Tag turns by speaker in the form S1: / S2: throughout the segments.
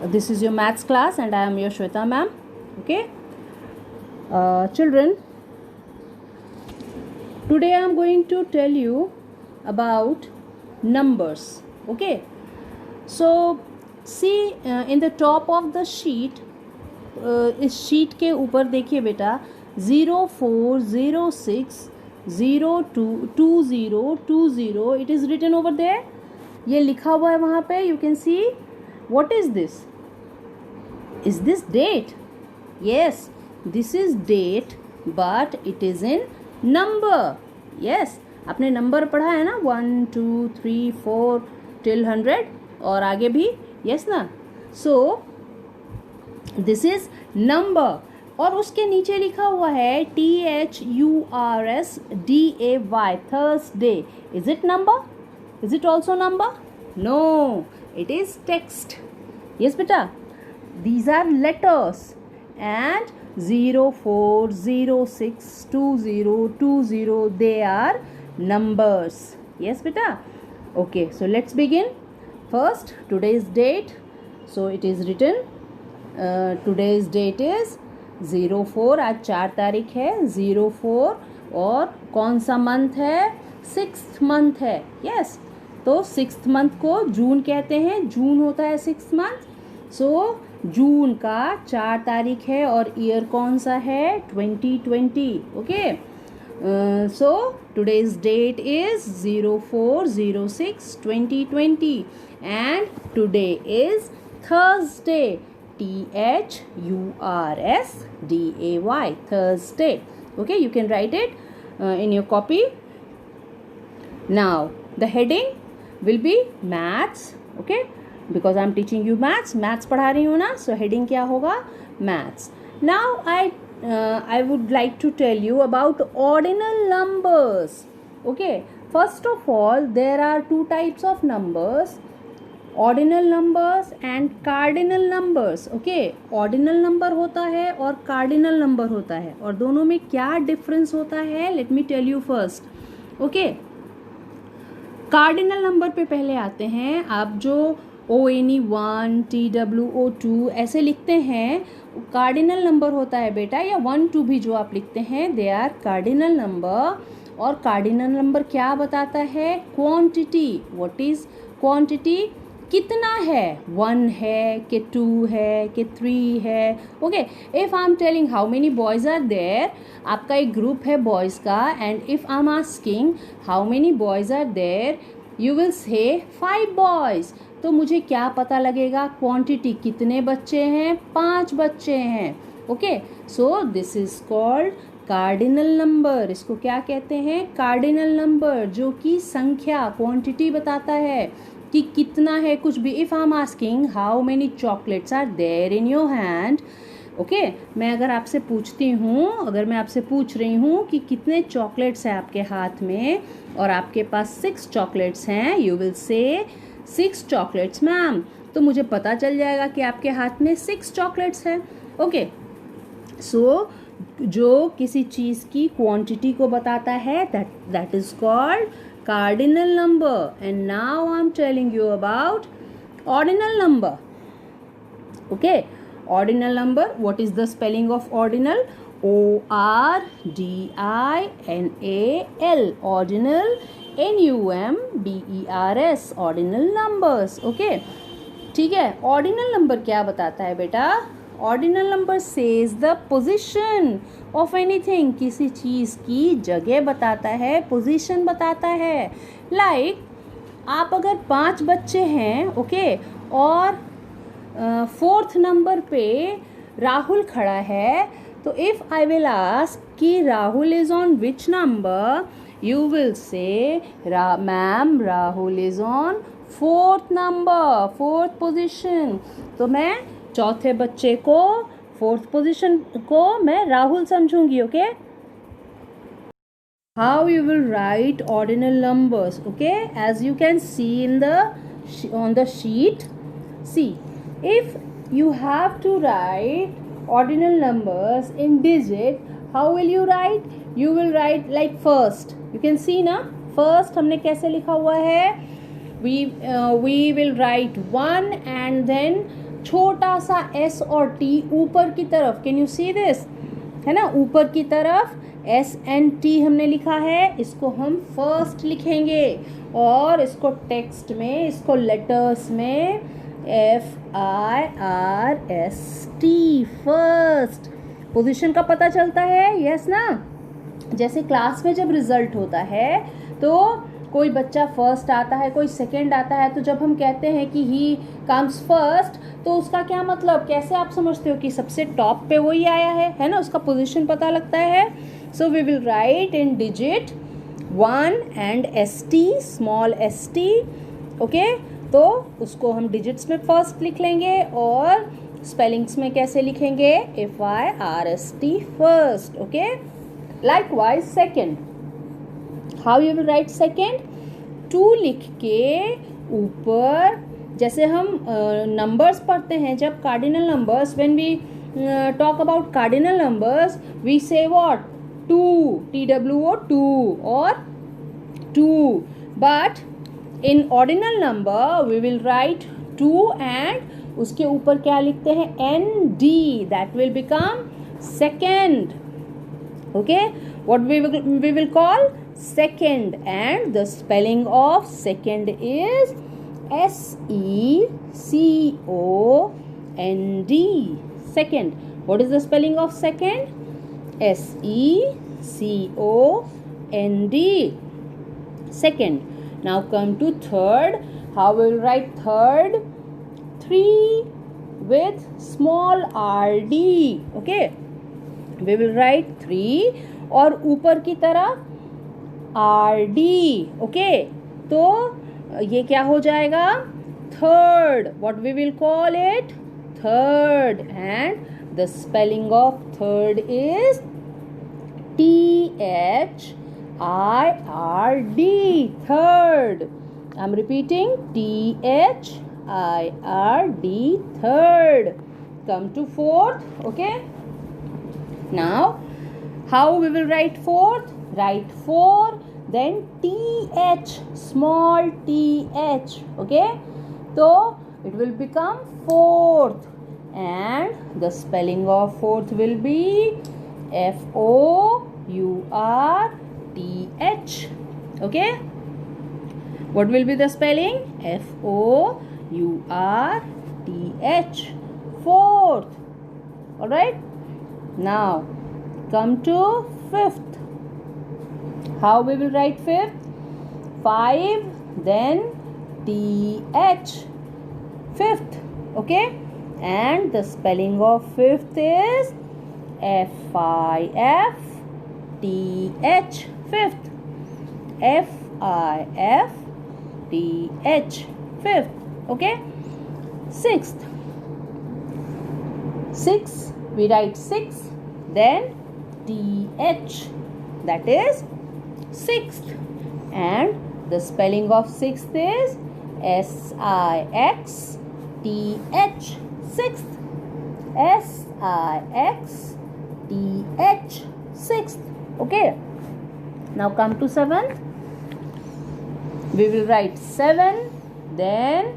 S1: This is your maths class and I am your Shweta ma'am. Okay, children, today I am going to tell you about numbers. Okay, so see in the top of the sheet, इस sheet के ऊपर देखिए बेटा 0406022020 it is written over there. ये लिखा हुआ है वहाँ पे. You can see what is this. Is this date? Yes, this is date, but it is in number. Yes, आपने नंबर पढ़ा है ना 1 2 3 4 till 100 और आगे भी. yes ना. so this is number और उसके नीचे लिखा हुआ है THURSDAY Thursday. Is it number? Is it also number? No, it is text. yes बेटा. These are letters and 04062020 they are numbers. Yes beta. Okay, so let's begin. First, today's date. So it is written today's date is 04. आज 4 तारीख है. 04 और कौन सा month है? 6th month है. yes, तो 6th मंथ को जून कहते हैं. जून होता है 6th मंथ. सो जून का 4 तारीख है और ईयर कौन सा है? 2020. Okay, so today's date is 04062020 and today is Thursday. THURSDAY Thursday. Okay, you can write it in your copy. Now the heading will be maths. Okay, because I am teaching you maths पढ़ा रही हूँ ना. so heading क्या होगा? maths. now I would like to tell you about ordinal numbers. okay, first of all there are two types of numbers, ordinal numbers and cardinal numbers. okay, ordinal number होता है और cardinal number होता है और दोनों में क्या difference होता है? let me tell you first. okay, cardinal number पे पहले आते हैं. आप जो ONE1 TWO2 ऐसे लिखते हैं कार्डिनल नंबर होता है बेटा, या 1 2 भी जो आप लिखते हैं दे आर कार्डिनल नंबर. और कार्डिनल नंबर क्या बताता है? क्वांटिटी. What is quantity? कितना है? 1 है कि 2 है कि 3 है. Okay, if I am telling how many boys are there, आपका एक ग्रुप है बॉयज़ का, and if I am asking how many boys are there, you will say 5 boys. तो मुझे क्या पता लगेगा? क्वांटिटी. कितने बच्चे हैं? 5 बच्चे हैं. Okay, so this is called cardinal number. इसको क्या कहते हैं? कार्डिनल नंबर, जो कि संख्या क्वांटिटी बताता है कि कितना है कुछ भी. If I am asking how many chocolates are there in your hand. Okay, मैं अगर आपसे पूछती हूँ, अगर मैं आपसे पूछ रही हूँ कि कितने चॉकलेट्स हैं आपके हाथ में और आपके पास 6 चॉकलेट्स हैं, यू विल से 6 चॉकलेट्स मैम. तो मुझे पता चल जाएगा कि आपके हाथ में 6 चॉकलेट्स हैं. ओके, सो जो किसी चीज़ की क्वांटिटी को बताता है that is called cardinal number. and now I'm telling you about ordinal number. okay, ordinal number, what is the spelling of ordinal? ORDINAL. ordinal. NUMBERS. ordinal numbers. okay, ठीक है. ordinal number क्या बताता है बेटा? ordinal number says the position of anything. किसी चीज़ की जगह बताता है, पोजीशन बताता है. like, आप अगर 5 बच्चे हैं, ओके, और 4th नंबर पे राहुल खड़ा है, तो इफ़ आई विल आस्क कि Rahul is on which number, you will say ma'am Rahul is on 4th number, 4th position. तो मैं चौथे बच्चे को 4th पोजीशन को मैं राहुल समझूंगी. Okay, how you will write ordinal numbers? okay, as you can see in the on the sheet, see, if you have to write ordinal numbers in digit, how will you write? You will write like first. You can see ना, first हमने कैसे लिखा हुआ है? We will write 1 and then छोटा सा S और T ऊपर की तरफ, कैन यू सी दिस, है ना, ऊपर की तरफ SNT हमने लिखा है, इसको हम फर्स्ट लिखेंगे और इसको टेक्स्ट में, इसको लेटर्स में FIRST, फर्स्ट। पोजीशन का पता चलता है, यस ना। जैसे क्लास में जब रिजल्ट होता है तो कोई बच्चा फर्स्ट आता है, कोई सेकंड आता है, तो जब हम कहते हैं कि ही कम्स फर्स्ट, तो उसका क्या मतलब, कैसे आप समझते हो कि सबसे टॉप पे वही आया है ना, उसका पोजीशन पता लगता है। So we will write in digit 1 and ST, small ST, okay. तो उसको हम डिजिट्स में फर्स्ट लिख लेंगे और स्पेलिंग्स में कैसे लिखेंगे, FIRST, first, okay. Likewise second, how you will write second, 2 लिख के ऊपर, जैसे हम नंबर्स पढ़ते हैं, जब cardinal numbers, when we talk about cardinal numbers we say what, 2, TWO 2 और 2, but in ordinal number we will write 2 and उसके ऊपर क्या लिखते हैं, ND, that will become second, okay, what we will call second, and the spelling of second is SECOND, second. What is the spelling of second, SECOND, second. Now come to third, how we will write third, 3 with small RD, okay, we will write 3 और ऊपर की तरफ RD, okay, तो ये क्या हो जाएगा, third, what we will call it, third, and the spelling of third is THIRD, third. I am repeating, THIRD, third. Come to fourth, okay. Now how we will write fourth, write 4 then TH, small TH, okay, so it will become fourth, and the spelling of fourth will be FOURTH, okay. What will be the spelling, FOURTH, fourth, all right. Now come to fifth, how we will write fifth, 5 then TH, fifth, okay, and the spelling of fifth is FIFTH, fifth, FIFTH, fifth, okay. Sixth, 6 we write 6 then TH, that is sixth, and the spelling of sixth is SIXTH, sixth, SIXTH, sixth, okay. Now come to seventh, we will write 7 then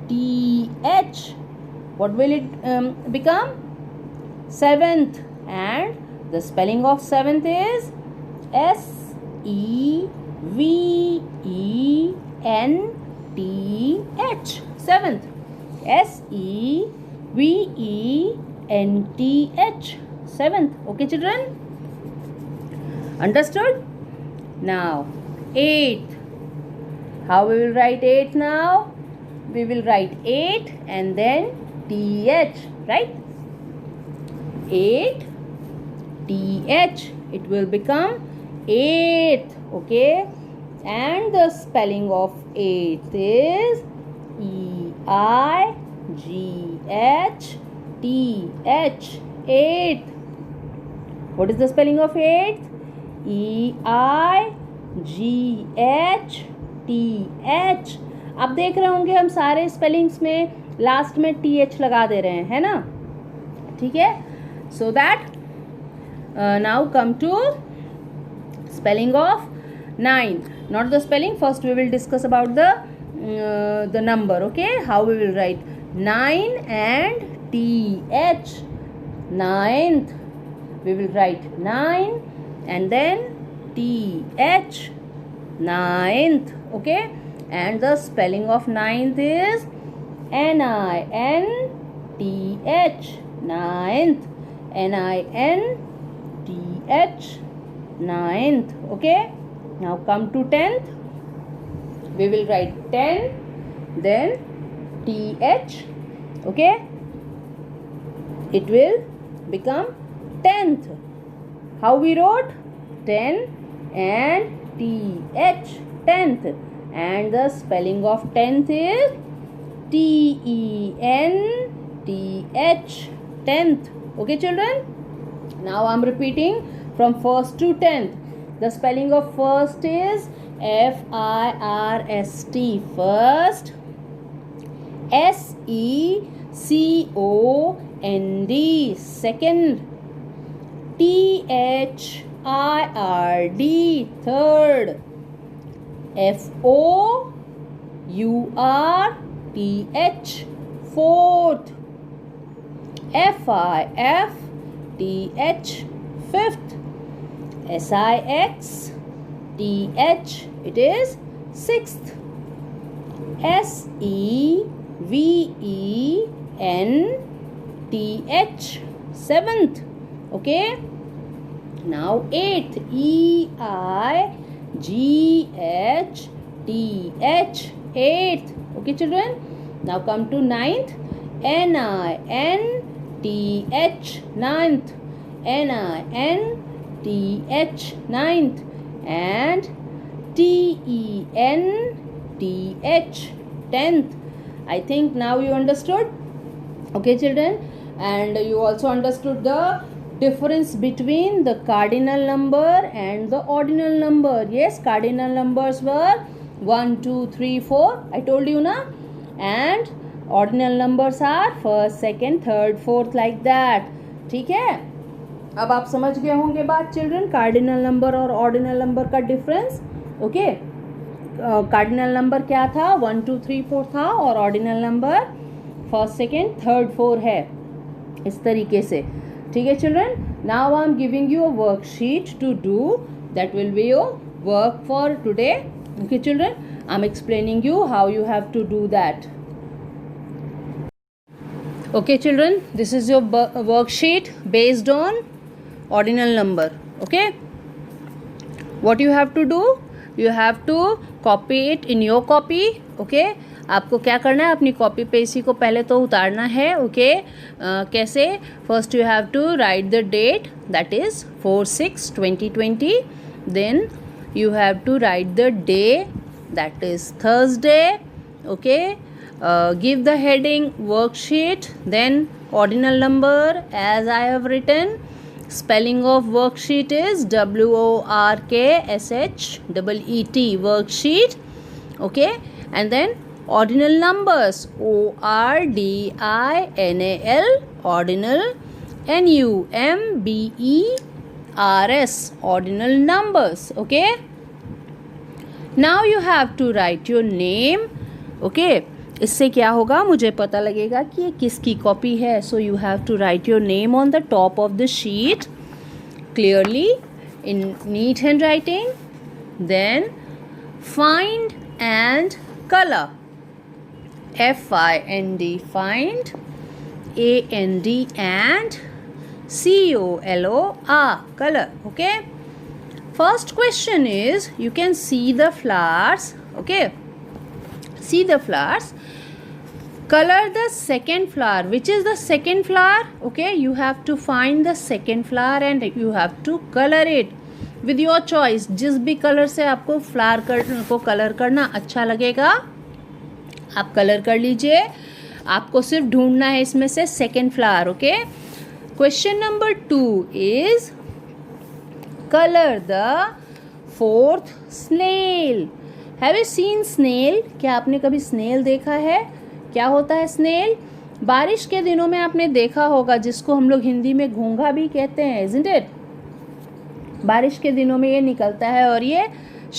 S1: TH, what will it become, seventh, and the spelling of seventh is SEVENTH, seventh, SEVENTH, seventh, okay children, understood. Now eighth, how we will write eighth, now we will write 8 and then TH, right, 8 TH, it will become 8th, okay, and the spelling of 8th is EIGHTH, 8th. What is the spelling of 8th, EIGHTH. आप देख रहे होंगे हम सारे spellings में last में TH लगा दे रहे हैं, है ना, ठीक है. So that now come to spelling of 9, not the spelling, first we will discuss about the number, okay, how we will write 9 and th, ninth. We will write 9 and then th, ninth. Okay, and the spelling of ninth is ninth, ninth, ninth, ninth. Okay, now come to 10th. We will write 10 then th. Okay, it will become 10th. How we wrote? 10 and th, 10th, and the spelling of 10th is tenth, 10th. Okay children, now I'm repeating from first to 10th. The spelling of first is first, first, second, second, third, third, fourth, fourth, fifth, sixth, it is sixth, sevent, seventh. Okay, now eighth, eigth, eighth. Okay children, now come to ninth, ninth, ninth, ninth, and tenth, 10th. I think now you understood. Okay children, and you also understood the difference between the cardinal number and the ordinal number. Yes, cardinal numbers were 1, 2, 3, 4. I told you na, and ordinal numbers are first, second, third, fourth, like that. ठीक है, अब आप समझ गए होंगे बात children, cardinal number और ordinal number का डिफरेंस. ओके, कार्डिनल नंबर क्या था? 1, 2, 3, 4 था, और ordinal number first, second, third, 4 है. इस तरीके से. ठीक है children, now I am giving you a worksheet to do. That will be your work for today. Okay children, I am explaining you how you have to do that. Okay children, this is your worksheet based on ordinal number. Okay, what you have to do, you have to copy it in your copy. Okay, आपको क्या करना है, अपनी copy पे इसी को पहले तो उतारना है. ओके, कैसे? First you have to write the date, that is 4/6/2020. Then you have to write the day, that is Thursday. Okay, give the heading worksheet, then ordinal number as I have written. Spelling of worksheet is workshEET, worksheet. Okay, and then ordinal numbers, ordinal, ordinal, numbers, ordinal numbers. Okay, now you have to write your name. Okay, इससे क्या होगा, मुझे पता लगेगा कि ये किसकी copy है. So you have to write your name on the top of the sheet clearly in neat hand writing. Then find and colour, FIND, find, AND and COLOR, color. Okay, first question is, you can see the flowers. Okay, see the flowers. Color the second flower. Which is the second flower? Okay, you have to find the second flower and you have to color it with your choice. जिस भी colour से आपको flower को colour करना अच्छा लगेगा आप colour कर लीजिए. आपको सिर्फ ढूंढना है इसमें से second flower. Okay, question number 2 is colour the fourth snail. Have you seen snail? क्या आपने कभी स्नेल देखा है? क्या होता है स्नेल? बारिश के दिनों में आपने देखा होगा, जिसको हम लोग हिंदी में घोंघा भी कहते हैं, इज़न्ट इट? बारिश के दिनों में ये निकलता है और ये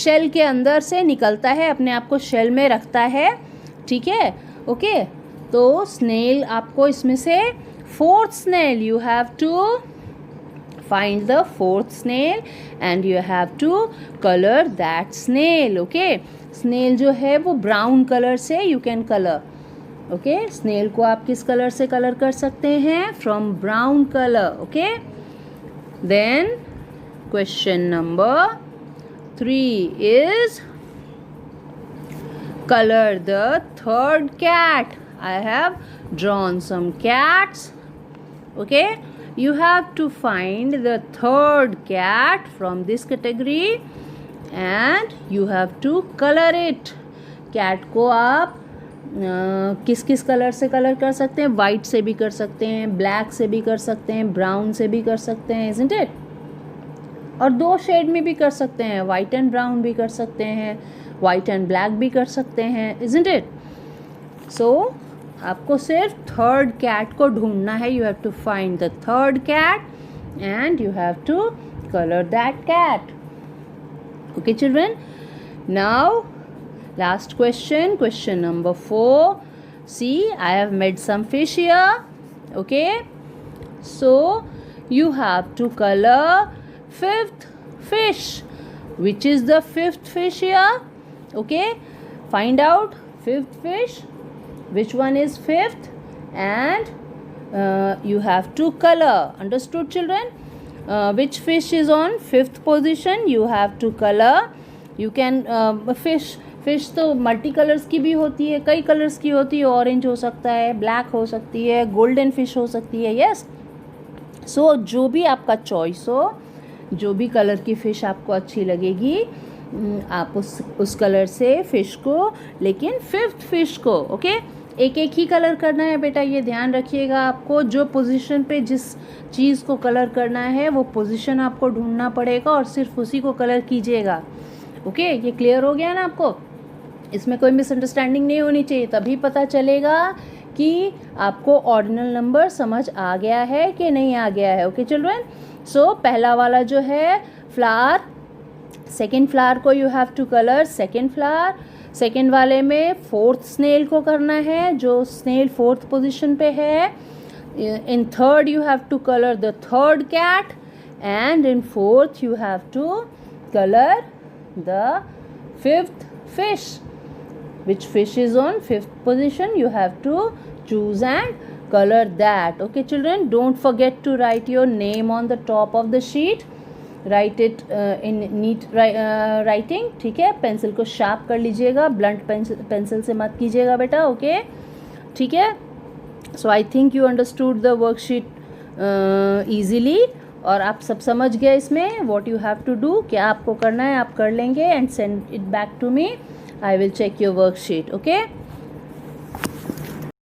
S1: शेल के अंदर से निकलता है, अपने आप को शेल में रखता है. ठीक है, ओके. तो स्नेल आपको इसमें से fourth snail, you have to find the fourth snail and you have to color that snail. okay, snail जो है वो brown color से you can color. okay, snail को आप किस color से color कर सकते हैं? from brown color. okay, then question number 3 is color the third cat. I have drawn some cats. okay, you have to find the third cat from this category and you have to color it. cat को आप किस किस colour से colour कर सकते हैं? White से भी कर सकते हैं, ब्लैक से भी कर सकते हैं, ब्राउन से भी कर सकते हैं, isn't it? और 2 शेड में भी कर सकते हैं, वाइट एंड ब्राउन भी कर सकते हैं, वाइट एंड ब्लैक भी कर सकते हैं, isn't it? so आपको सिर्फ थर्ड कैट को ढूंढना है. You have to find the third cat and you have to colour that cat. Okay children, now last question, question number 4. See, I have made some fish here. Okay, so you have to color 5th fish. Which is the 5th fish here? okay, find out 5th fish. Which one is 5th? and you have to color. Understood children? Which fish is on 5th position? you have to color. you can fish तो multi colours की भी होती है, कई colours की होती है. Orange हो सकता है, ब्लैक हो सकती है, गोल्डन फिश हो सकती है. यस, सो जो भी आपका चॉइस हो, जो भी कलर की फ़िश आपको अच्छी लगेगी, आप उस कलर से फ़िश को, लेकिन 5th फिश को. ओके, एक एक ही कलर करना है बेटा, ये ध्यान रखिएगा. आपको जो पोजीशन पे जिस चीज़ को कलर करना है वो पोजीशन आपको ढूंढना पड़ेगा और सिर्फ उसी को कलर कीजिएगा. ओके, ये क्लियर हो गया ना आपको? इसमें कोई मिसअंडरस्टैंडिंग नहीं होनी चाहिए, तभी पता चलेगा कि आपको ऑर्डिनल नंबर समझ आ गया है कि नहीं आ गया है. ओके चिल्ड्रन, सो पहला वाला जो है फ्लावर, सेकेंड फ्लावर को you have to colour second flower. Second वाले में 4th स्नेल को करना है, जो स्नेल 4th पोजीशन पे है. In third you have to colour the third cat and in 4th you have to colour the 5th fish. Which fish is on 5th position? you have to choose and color that. okay children, don't forget to write your name on the top of the sheet. write it in neat writing. ठीक है, pencil को sharp कर लीजिएगा, blunt pencil से मत कीजिएगा बेटा. Okay, ठीक है. So I think you understood the worksheet easily, और आप सब समझ गए इसमें what you have to do, क्या आपको करना है आप कर लेंगे. And send it back to me. I will check your worksheet. okay.